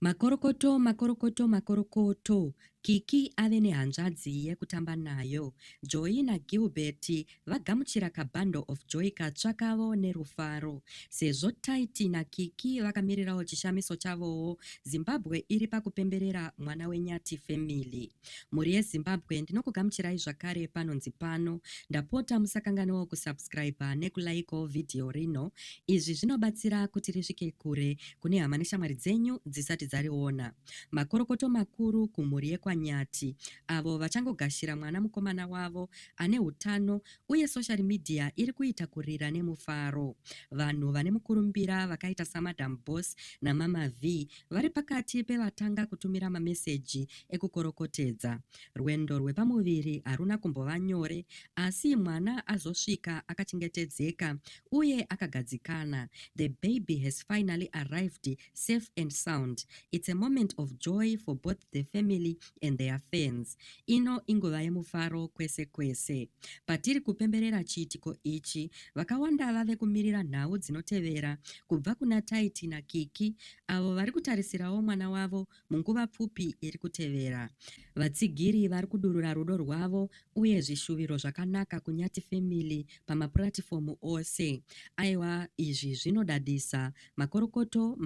Makorokoto, makorokoto, makorokoto. Kiki ave nehanzvadzi yekutamba nayo. Joy naGilbert vagamuchira kabundle of joy katsva kavo nerufaro. Sezvo Tytie naKiki vakamirirawo chishamiso chavowo, Zimbabwe iri pakupemberera mwana weNyathi family. Muri yeZimbabwe ndinokugamuchirai zvakare Panonzi Pano. Ndapota musakanganwawo kusubscribe nekulaikawo vhidhiyo rino. Izvi zvinobatsira kuti risvike kure kune hama neshamwari dzenyu dzisati dzariona. Makorokoto makuru kumhuri yekwaNyathi, avo vachangogashira mwana mukomana wavo ane hutano uye social media iri kuita kurira nemufaro. Vanhu vane mukurumbira vakaita saMadam Boss naMama V vari pakati pevatanga kutumira mameseji ekukorokotedza. Rwendo rwepamuviri haruna kumbova nyore, asi mwana azosvika akachengetedzeka uye akagadzikana. The baby has finally arrived safe and sound. It's a moment of joy for both the family and their fans. Ino inguva yemufaro kwese kwese. Patiri kupemberera chiitiko ichi, vakawanda vave kumirira nhau dzinotevera kubva kuna Tytie naKiki, avo vari kutarisirawo mwana wavo munguva pfupi iri kutevera. Vatsigiri vari kudurura rudo rwavo uye zvishuviro zvakanaka kuNyathi family pamapuratifomu ose. Aiwa, izvi zvinodadisa. Makorokoto